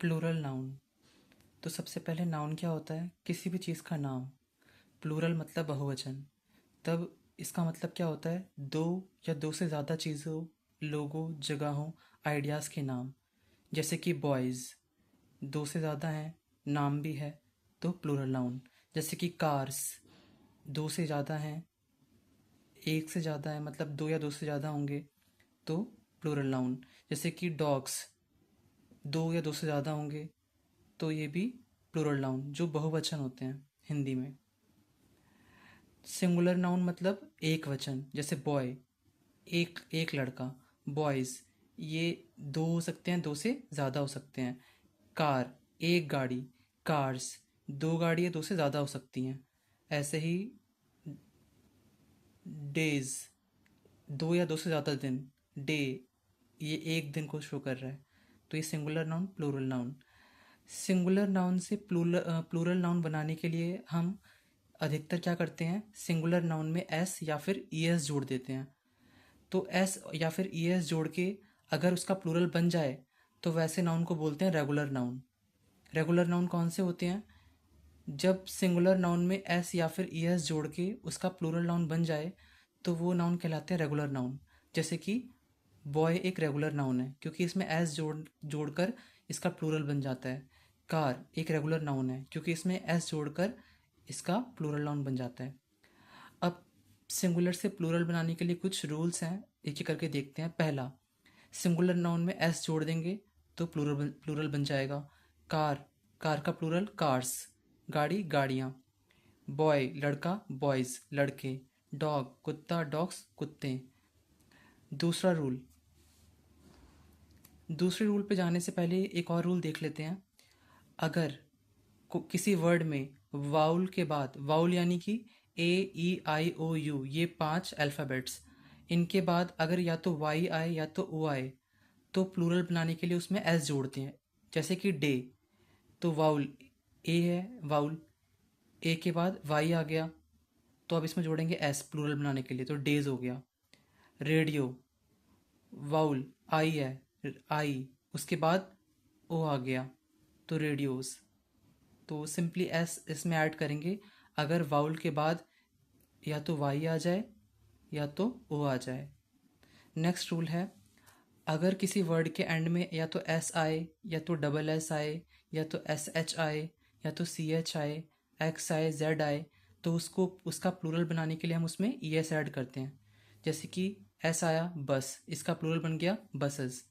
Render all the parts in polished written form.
Plural noun. तो सबसे पहले नाउन क्या होता है? किसी भी चीज़ का नाम। प्लूरल मतलब बहुवचन। तब इसका मतलब क्या होता है? दो या दो से ज़्यादा चीज़ों, लोगों, जगहों, आइडियाज़ के नाम। जैसे कि बॉयज़, दो से ज़्यादा हैं, नाम भी है, तो प्लूरल नाउन। जैसे कि कार्स, दो से ज़्यादा हैं, एक से ज़्यादा है, मतलब दो या दो से ज़्यादा होंगे, तो प्लूरल नाउन। जैसे कि डॉग्स, दो या दो से ज़्यादा होंगे, तो ये भी प्लूरल नाउन जो बहुवचन होते हैं हिंदी में। सिंगुलर नाउन मतलब एक वचन, जैसे बॉय, एक एक लड़का। बॉयज़, ये दो हो सकते हैं, दो से ज़्यादा हो सकते हैं। कार, एक गाड़ी। कार्स, दो गाड़ियाँ दो से ज़्यादा हो सकती हैं। ऐसे ही डेज, दो या दो से ज़्यादा दिन। डे, ये एक दिन को शो कर रहा है। तो ये singular noun, plural noun. Singular noun से प्लूरल नाउन बनाने के लिए हम अधिकतर क्या करते हैं? सिंगुलर नाउन में एस या फिर ई एस जोड़ देते हैं। तो एस या फिर ई एस जोड़ के अगर उसका प्लूरल बन जाए तो वैसे नाउन को बोलते हैं रेगुलर नाउन। रेगुलर नाउन कौन से होते हैं? जब सिंगुलर नाउन में एस या फिर ई एस जोड़ के उसका प्लूरल नाउन बन जाए तो वो नाउन कहलाते हैं रेगुलर नाउन। जैसे कि बॉय एक रेगुलर नाउन है क्योंकि इसमें एस जोड़कर इसका प्लूरल बन जाता है। कार एक रेगुलर नाउन है क्योंकि इसमें एस जोड़कर इसका प्लूरल नाउन बन जाता है। अब सिंगुलर से प्लूरल बनाने के लिए कुछ रूल्स हैं, एक एक करके देखते हैं। पहला, सिंगुलर नाउन में एस जोड़ देंगे तो प्लूरल बन जाएगा। कार, कार का प्लूरल कार्स, गाड़ी गाड़ियाँ। बॉय लड़का, बॉयज़ लड़के। डॉग कुत्ता, डॉग्स कुत्ते। दूसरा रूल, दूसरे रूल पे जाने से पहले एक और रूल देख लेते हैं। अगर किसी वर्ड में वाउल के बाद, वाउल यानी कि ए ई आई ओ यू, ये पांच अल्फ़ाबेट्स, इनके बाद अगर या तो वाई आए या तो ओ आए तो प्लूरल बनाने के लिए उसमें एस जोड़ते हैं। जैसे कि डे, तो वाउल ए है, वाउल, ए के बाद वाई आ गया तो अब इसमें जोड़ेंगे एस प्लूरल बनाने के लिए, तो डेज हो गया। रेडियो, वाउल आई है, आई, उसके बाद ओ आ गया तो रेडियोस। तो सिंपली एस इसमें ऐड करेंगे अगर वाउल के बाद या तो वाई आ जाए या तो ओ आ जाए। नेक्स्ट रूल है, अगर किसी वर्ड के एंड में या तो एस आए या तो डबल एस आए या तो एस एच आए या तो सी एच आए, एक्स आए, जेड आए, तो उसको उसका प्लूरल बनाने के लिए हम उसमें ई एस ऐड करते हैं। जैसे कि एस आया बस, इसका प्लूरल बन गया बसेस।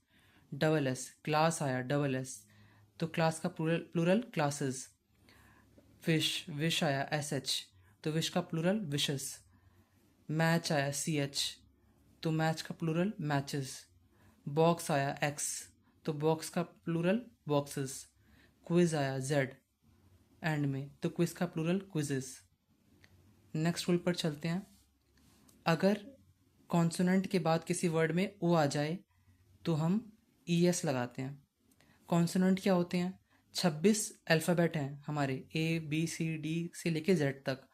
डबल एस, क्लास आया, डबल एस, तो क्लास का plural plural classes. Wish, wish आया एस एच, तो विश का प्लूरल विशेस। मैच आया सी एच, तो मैच का प्लूरल मैचेस। बॉक्स आया एक्स, तो बॉक्स का प्लूरल बॉक्सेस। क्विज आया जेड एंड में, तो क्विज का प्लूरल क्विजेस। नेक्स्ट रूल पर चलते हैं। अगर कॉन्सोनेंट के बाद किसी वर्ड में ओ आ जाए तो हम ई एस लगाते हैं। कॉन्सोनेंट क्या होते हैं? 26 अल्फ़ाबेट हैं हमारे, ए बी सी डी से लेके जेड तक।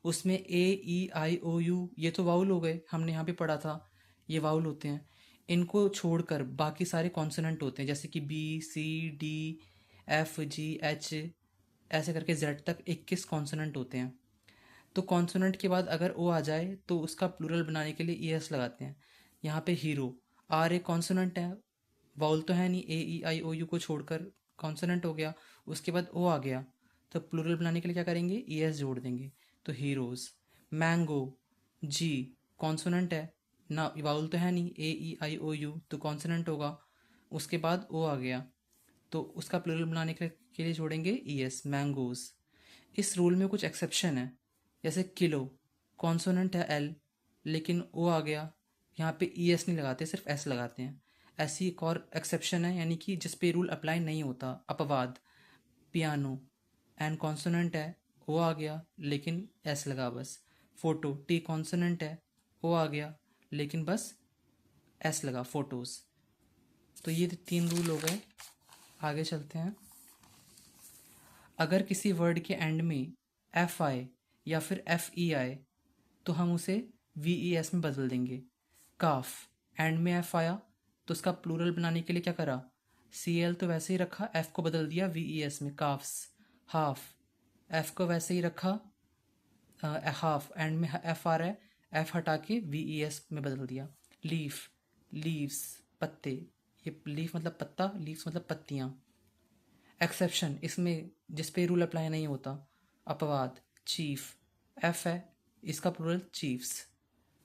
उसमें ए ई आई ओ यू ये तो वाउल हो गए, हमने यहाँ पे पढ़ा था, ये वाउल होते हैं। इनको छोड़कर बाकी सारे कॉन्सोनेंट होते हैं, जैसे कि B C D F G H, ऐसे करके जेड तक 21 कॉन्सोनेंट होते हैं। तो कॉन्सोनेंट के बाद अगर ओ आ जाए तो उसका प्लूरल बनाने के लिए ई एस लगाते हैं। यहाँ पे हीरो, आर एक कॉन्सोनेंट है, वाउल तो है नहीं, ए ई आई ओ यू को छोड़कर कॉन्सोनेंट हो गया, उसके बाद ओ आ गया, तो प्लूरल बनाने के लिए क्या करेंगे? ई एस जोड़ देंगे, तो हीरोज। मैंगो, जी कॉन्सोनेंट है ना, वाउल तो है नहीं, ए ई आई ओ यू, तो कॉन्सोनेंट होगा, उसके बाद ओ आ गया, तो उसका प्लूरल बनाने के लिए जोड़ेंगे ई एस, मैंगोज। इस रूल में कुछ एक्सेप्शन है, जैसे किलो, कॉन्सोनेंट है एल लेकिन ओ आ गया, यहाँ पे ई एस नहीं लगाते, सिर्फ एस लगाते हैं। ऐसी एक और एक्सेप्शन है, यानी कि जिस पे रूल अप्लाई नहीं होता, अपवाद। पियानो, एन कॉन्सोनेंट है, ओ आ गया लेकिन एस लगा बस। फोटो, टी कॉन्सोनेंट है, ओ आ गया लेकिन बस एस लगा, फोटोज। तो ये तीन रूल हो गए। आगे चलते हैं। अगर किसी वर्ड के एंड में एफ आए या फिर एफ ई आए तो हम उसे वी ई एस में बदल देंगे। काफ, एंड में एफ आया तो उसका प्लूरल बनाने के लिए क्या करा? CL तो वैसे ही रखा, F को बदल दिया VES में, काफ्स। हाफ, F को वैसे ही रखा, हाफ, एंड में F आ रहा है, F हटा के VES में बदल दिया। लीफ, लीव्स, पत्ते, ये लीफ मतलब पत्ता, लीव्स मतलब पत्तियाँ। एक्सेप्शन, इसमें जिस पे रूल अप्लाई नहीं होता, अपवाद, चीफ, एफ है, इसका प्लूरल चीफ्स।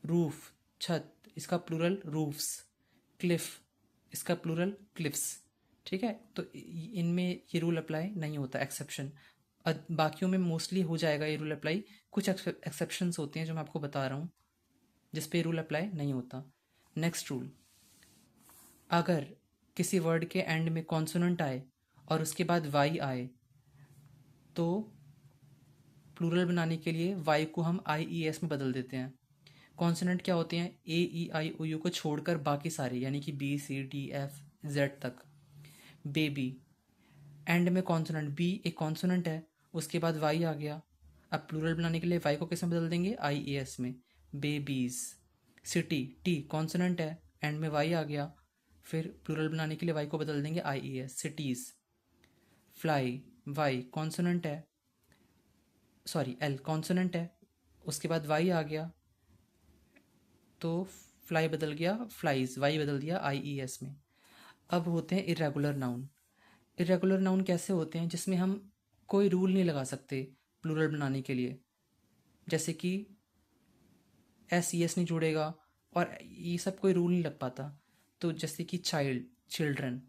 रूफ, छत, इसका प्लूरल रूफ्स। क्लिफ, इसका प्लूरल क्लिफ्स। ठीक है, तो इनमें ये रूल अप्लाई नहीं होता, एक्सेप्शन। बाकियों में मोस्टली हो जाएगा ये रूल अप्लाई। कुछ एक्सेप्शंस होते हैं जो मैं आपको बता रहा हूँ जिस पे रूल अप्लाई नहीं होता। नेक्स्ट रूल, अगर किसी वर्ड के एंड में कॉन्सोनेंट आए और उसके बाद वाई आए तो प्लूरल बनाने के लिए वाई को हम आई ई एस में बदल देते हैं। कॉन्सोनेंट क्या होते हैं? ए ई आई ओ यू को छोड़कर बाकी सारे, यानी कि B C D F Z तक। बेबी, एंड में कॉन्सोनेंट, बी एक कॉन्सोनेंट है, उसके बाद वाई आ गया। अब प्लूरल बनाने के लिए वाई को किस में बदल देंगे? आई ई एस में, बेबीज। सिटी, टी कॉन्सोनेंट है, एंड में वाई आ गया, फिर प्लूरल बनाने के लिए वाई को बदल देंगे I E S, cities. Fly, Y consonant है, सॉरी एल कॉन्सोनेंट है, उसके बाद वाई आ गया तो फ्लाई बदल गया फ्लाइज, वाई बदल दिया आई ई एस में। अब होते हैं इरेगुलर नाउन। इरेगुलर नाउन कैसे होते हैं? जिसमें हम कोई रूल नहीं लगा सकते प्लूरल बनाने के लिए, जैसे कि एस ई एस नहीं जुड़ेगा और ये सब कोई रूल नहीं लग पाता। तो जैसे कि child, children.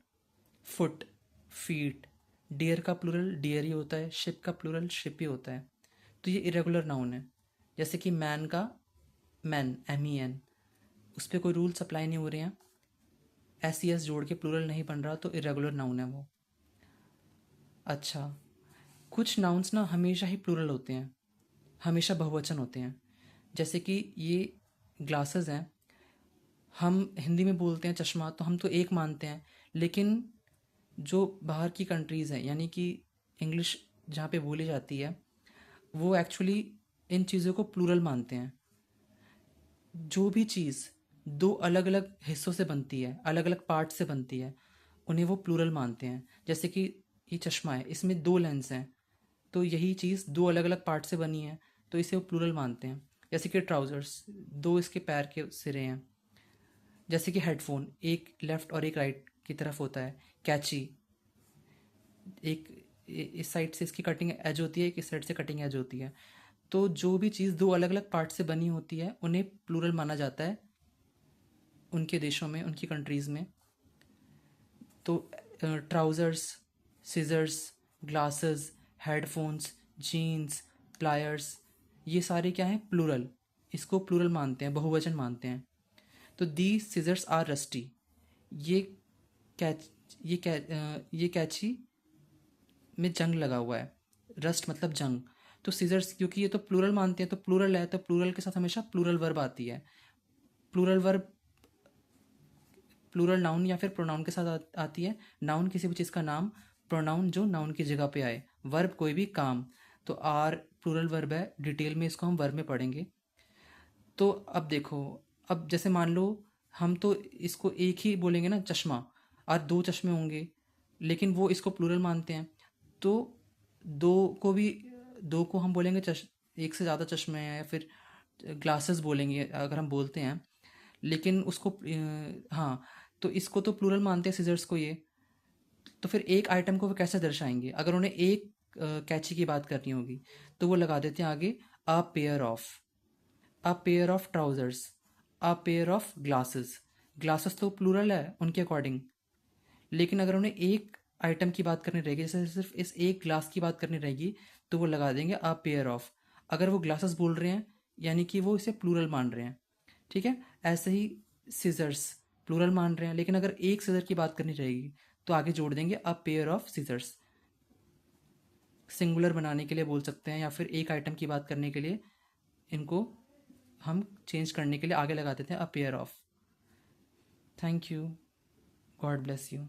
Foot, feet. Dear का प्लूरल डियर ही होता है, शिप का प्लूरल शिप ही होता है। तो ये इरेगुलर नाउन है। जैसे कि मैन का मैन, MEN, उस पर कोई रूल्स अप्लाई नहीं हो रहे हैं, SES जोड़ के प्लूरल नहीं बन रहा, तो इरेगुलर नाउन है वो। अच्छा, कुछ नाउन्स ना हमेशा ही प्लूरल होते हैं, हमेशा बहुवचन होते हैं। जैसे कि ये ग्लासेस हैं, हम हिंदी में बोलते हैं चश्मा, तो हम तो एक मानते हैं, लेकिन जो बाहर की कंट्रीज़ हैं, यानी कि इंग्लिश जहाँ पे बोली जाती है, वो एक्चुअली इन चीज़ों को प्लूरल मानते हैं। जो भी चीज़ दो अलग अलग हिस्सों से बनती है, अलग अलग पार्ट से बनती है, उन्हें वो प्लूरल मानते हैं। जैसे कि ये चश्मा है, इसमें दो लेंस हैं, तो यही चीज़ दो अलग अलग पार्ट से बनी है, तो इसे वो प्लूरल मानते हैं। जैसे कि ट्राउज़र्स, दो इसके पैर के सिरे हैं। जैसे कि हेडफोन, एक लेफ़्ट और एक राइट की तरफ होता है। कैची, एक इस साइड से इसकी कटिंग एज होती है, एक इस साइड से कटिंग एज होती है। तो जो भी चीज़ दो अलग अलग पार्ट से बनी होती है उन्हें प्लूरल माना जाता है उनके देशों में, उनकी कंट्रीज़ में। तो trousers, scissors, glasses, headphones, jeans, pliers, ये सारे क्या हैं? प्लूरल। इसको प्लूरल मानते हैं, बहुवचन मानते हैं। तो दी सीजर्स आर रस्टी, ये कैच ये कैची में जंग लगा हुआ है, रस्ट मतलब जंग। तो सीजर्स, क्योंकि ये तो प्लूरल मानते हैं, तो प्लूरल है, तो प्लूरल के साथ हमेशा प्लूरल वर्ब आती है। प्लूरल वर्ब प्लूरल नाउन या फिर प्रोनाउन के साथ आती है। नाउन किसी भी चीज़ का नाम, प्रोनाउन जो नाउन की जगह पे आए, वर्ब कोई भी काम। तो आर प्लूरल वर्ब है, डिटेल में इसको हम वर्ब में पढ़ेंगे। तो अब देखो, अब जैसे मान लो हम तो इसको एक ही बोलेंगे ना, चश्मा, और दो चश्मे होंगे, लेकिन वो इसको प्लूरल मानते हैं। तो दो को भी, दो को हम बोलेंगे एक से ज़्यादा चश्मे हैं, या फिर ग्लासेस बोलेंगे अगर हम बोलते हैं, लेकिन उसको हाँ, तो इसको तो प्लूरल मानते हैं सीजर्स को ये। तो फिर एक आइटम को वो कैसे दर्शाएंगे? अगर उन्हें एक कैची की बात करनी होगी तो वो लगा देते हैं आगे अ pair of, a pair of trousers, a pair of glasses. Glasses तो प्लूरल है उनके अकॉर्डिंग, लेकिन अगर उन्हें एक आइटम की बात करनी रहेगी, जैसे सिर्फ इस एक ग्लास की बात करनी रहेगी, तो वो लगा देंगे अ पेयर ऑफ। अगर वो ग्लासेस बोल रहे हैं यानी कि वो इसे प्लूरल मान रहे हैं। ठीक है, ऐसे ही सीजर्स प्लूरल मान रहे हैं, लेकिन अगर एक सीजर की बात करनी रहेगी तो आगे जोड़ देंगे a pair of scissors. Singular बनाने के लिए बोल सकते हैं, या फिर एक आइटम की बात करने के लिए इनको हम चेंज करने के लिए आगे लगा देते हैं अ pair of. Thank you, God bless you.